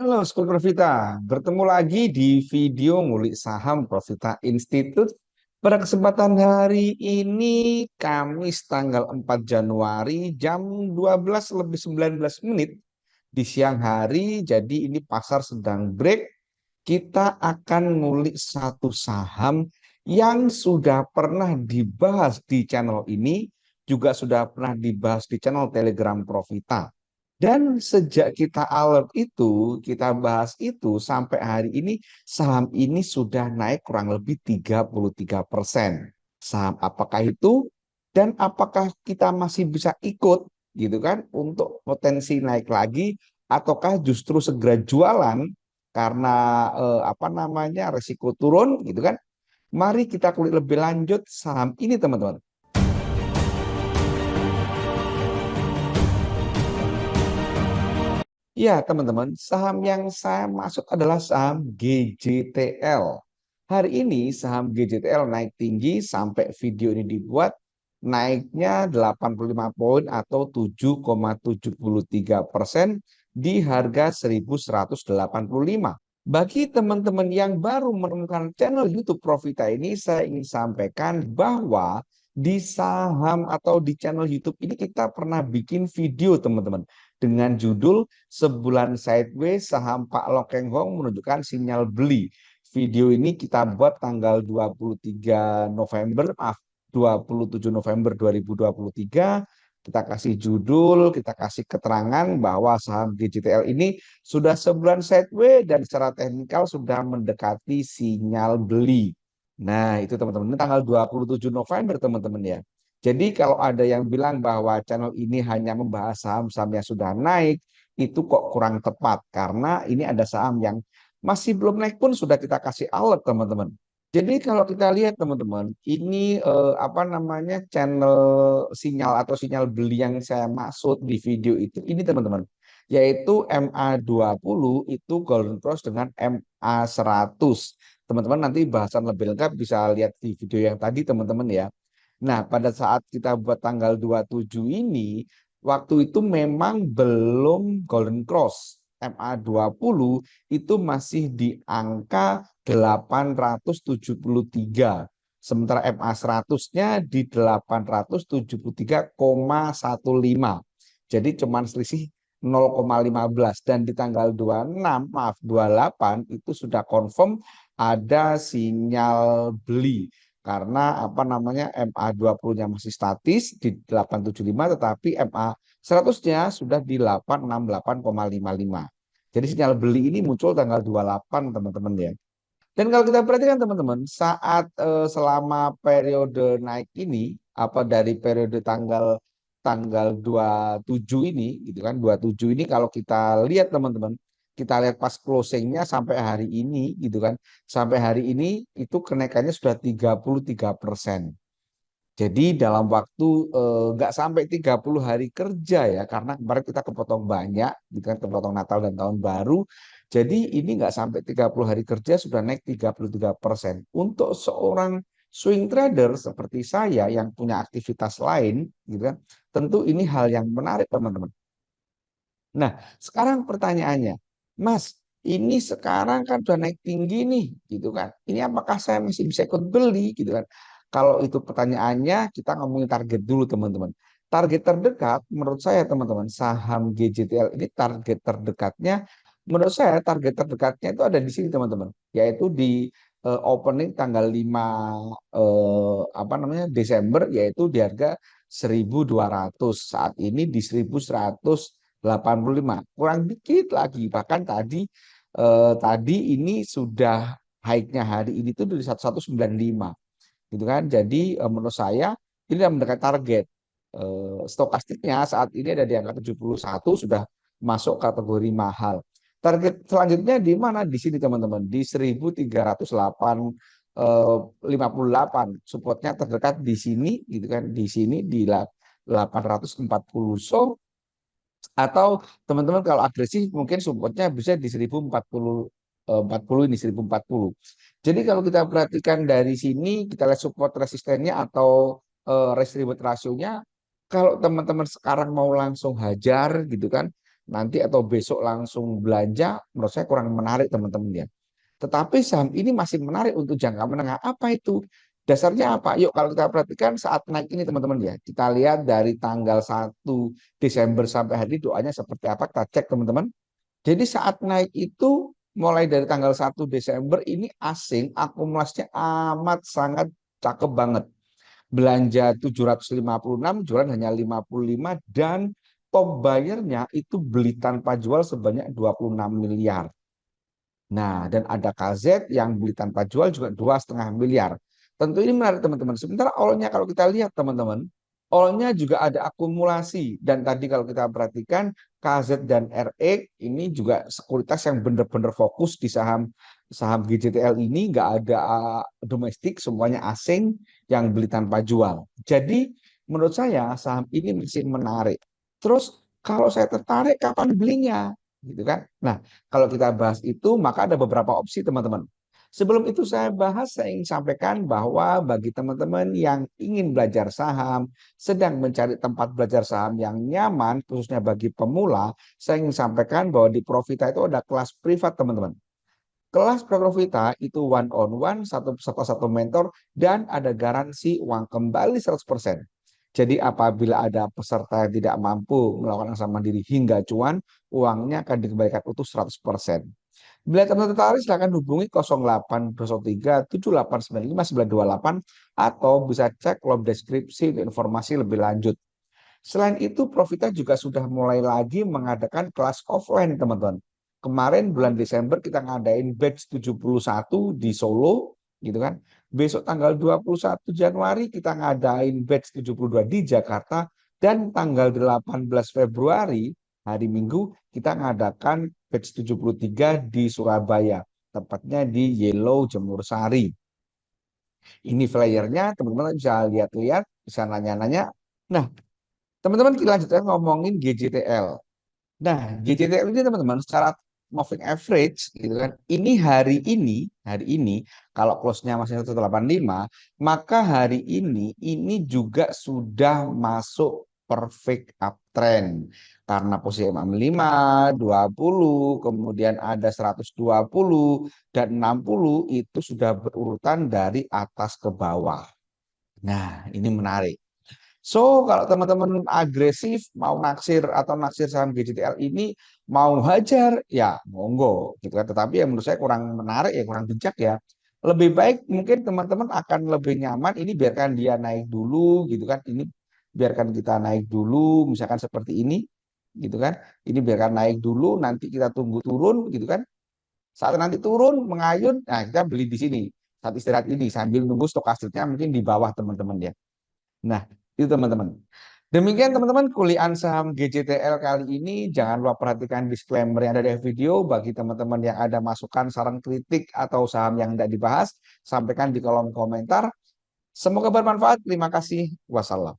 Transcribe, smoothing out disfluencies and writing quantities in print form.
Halo Sobat Profita, bertemu lagi di video ngulik saham Profita Institute. Pada kesempatan hari ini, Kamis tanggal 4 Januari jam 12 lebih 19 menit di siang hari. Jadi ini pasar sedang break. Kita akan ngulik satu saham yang sudah pernah dibahas di channel ini, juga sudah pernah dibahas di channel Telegram Profita. Dan sejak kita alert itu, kita bahas itu sampai hari ini saham ini sudah naik kurang lebih 33%. Saham apakah itu dan apakah kita masih bisa ikut gitu kan untuk potensi naik lagi ataukah justru segera jualan karena resiko turun gitu kan. Mari kita kulik lebih lanjut saham ini teman-teman. Ya, teman-teman, saham yang saya maksud adalah saham GJTL. Hari ini saham GJTL naik tinggi sampai video ini dibuat, naiknya 85 poin atau 7,73% di harga 1185. Bagi teman-teman yang baru menemukan channel YouTube Profita ini, saya ingin sampaikan bahwa di saham atau di channel YouTube ini kita pernah bikin video teman-teman dengan judul Sebulan Sideways Saham Pak Lokeng Hong menunjukkan sinyal beli. Video ini kita buat tanggal 23 November, maaf, 27 November 2023. Kita kasih judul, kita kasih keterangan bahwa saham GJTL ini sudah sebulan sideways dan secara teknikal sudah mendekati sinyal beli. Nah, itu teman-teman. Ini tanggal 27 November, teman-teman ya. Jadi kalau ada yang bilang bahwa channel ini hanya membahas saham-saham yang sudah naik, itu kok kurang tepat. Karena ini ada saham yang masih belum naik pun sudah kita kasih alert, teman-teman. Jadi kalau kita lihat teman-teman, ini channel sinyal atau sinyal beli yang saya maksud di video itu ini teman-teman, yaitu MA20 itu Golden Cross dengan MA100. Teman-teman nanti bahasan lebih lengkap bisa lihat di video yang tadi teman-teman ya. Nah, pada saat kita buat tanggal 27 ini, waktu itu memang belum Golden Cross. MA20 itu masih di angka 873. Sementara MA100-nya di 873,15. Jadi cuman selisih 0,15 dan di tanggal 26, maaf 28 itu sudah confirm ada sinyal beli karena MA20-nya masih statis di 875 tetapi MA100-nya sudah di 868,55. Jadi sinyal beli ini muncul tanggal 28 teman-teman ya. Dan kalau kita perhatikan teman-teman, saat selama periode naik ini, apa dari periode tanggal tanggal 27 ini, gitu kan, 27 ini kalau kita lihat teman-teman, kita lihat pas closingnya sampai hari ini, gitu kan, sampai hari ini itu kenaikannya sudah 33%. Jadi dalam waktu nggak sampai 30 hari kerja ya, karena kemarin kita kepotong banyak, gitu kan, kepotong Natal dan Tahun Baru. Jadi ini nggak sampai 30 hari kerja sudah naik 33%. Untuk seorang swing trader seperti saya yang punya aktivitas lain, gitu kan, tentu ini hal yang menarik teman-teman. Nah, sekarang pertanyaannya, Mas, ini sekarang kan sudah naik tinggi nih, gitu kan. Ini apakah saya masih bisa ikut beli, gitu kan? Kalau itu pertanyaannya, kita ngomongin target dulu, teman-teman. Target terdekat, menurut saya, teman-teman, saham GJTL ini target terdekatnya, menurut saya target terdekatnya itu ada di sini, teman-teman, yaitu di opening tanggal 5 Desember, yaitu di harga 1.200. Saat ini di 1.185, kurang dikit lagi. Bahkan tadi ini sudah high-nya hari ini tuh dari 1.195 gitu kan. Jadi menurut saya ini sudah mendekat target. Stokastiknya saat ini ada di angka 71, sudah masuk kategori mahal. Target selanjutnya di mana? Di sini teman-teman, di 1.358. Supportnya terdekat di sini gitu kan, di sini di 840. So, atau teman-teman kalau agresif mungkin supportnya bisa di 1040 ini 1040. Jadi kalau kita perhatikan dari sini kita lihat support resistennya atau risk reward rasionya, kalau teman-teman sekarang mau langsung hajar gitu kan, nanti atau besok langsung belanja, menurut saya kurang menarik teman-teman ya. Tetapi saham ini masih menarik untuk jangka menengah. Apa itu? Dasarnya apa? Yuk kalau kita perhatikan saat naik ini teman-teman ya. Kita lihat dari tanggal 1 Desember sampai hari ini doanya seperti apa. Kita cek teman-teman. Jadi saat naik itu mulai dari tanggal 1 Desember ini asing akumulasinya amat sangat cakep banget. Belanja 756, jualan hanya 55 dan top buyernya itu beli tanpa jual sebanyak 26 miliar. Nah, dan ada KZ yang beli tanpa jual juga 2,5 miliar. Tentu ini menarik teman-teman. Sementara all-nya kalau kita lihat teman-teman, all-nya juga ada akumulasi. Dan tadi kalau kita perhatikan KZ dan RE ini juga sekuritas yang benar-benar fokus di saham saham GJTL ini, nggak ada domestik, semuanya asing yang beli tanpa jual. Jadi menurut saya saham ini masih menarik. Terus kalau saya tertarik kapan belinya? Gitu kan? Nah, kalau kita bahas itu, maka ada beberapa opsi teman-teman. Sebelum itu saya bahas, saya ingin sampaikan bahwa bagi teman-teman yang ingin belajar saham, sedang mencari tempat belajar saham yang nyaman, khususnya bagi pemula, saya ingin sampaikan bahwa di Profita itu ada kelas privat teman-teman. Kelas Profita itu one on one, satu mentor, dan ada garansi uang kembali 100%. Jadi apabila ada peserta yang tidak mampu melakukan usaha mandiri hingga cuan, uangnya akan dikembalikan utuh 100%. Bila teman-teman tertarik, silakan hubungi 0803 7895 928 atau bisa cek kolom deskripsi untuk informasi lebih lanjut. Selain itu, Profita juga sudah mulai lagi mengadakan kelas offline, teman-teman. Kemarin bulan Desember kita ngadain batch 71 di Solo, gitu kan. Besok tanggal 21 Januari kita ngadain batch 72 di Jakarta, dan tanggal 18 Februari hari Minggu kita ngadakan batch 73 di Surabaya, tepatnya di Yellow Jemur Sari. Ini flyernya, teman-teman bisa lihat-lihat, bisa nanya-nanya. Nah, teman-teman kita lanjutkan ngomongin GJTL. Nah, GJTL ini teman-teman secara moving average gitu kan. Ini hari ini kalau close-nya masih 185, maka hari ini juga sudah masuk perfect uptrend. Karena posisi 65, 20, kemudian ada 120 dan 60 itu sudah berurutan dari atas ke bawah. Nah, ini menarik. So, kalau teman-teman agresif mau naksir atau naksir saham GJTL ini mau hajar, ya monggo gitu kan. Tetapi yang menurut saya kurang menarik ya, kurang bijak ya. Lebih baik mungkin teman-teman akan lebih nyaman ini biarkan dia naik dulu gitu kan. Ini biarkan kita naik dulu misalkan seperti ini gitu kan. Ini biarkan naik dulu nanti kita tunggu turun gitu kan. Saat nanti turun mengayun, nah kita beli di sini. Saat istirahat ini sambil nunggu stokastiknya mungkin di bawah teman-teman ya. Nah, itu teman-teman. Demikian teman-teman kuliah saham GJTL kali ini. Jangan lupa perhatikan disclaimer yang ada di video. Bagi teman-teman yang ada masukan, saran kritik, atau saham yang tidak dibahas, sampaikan di kolom komentar. Semoga bermanfaat. Terima kasih. Wassalam.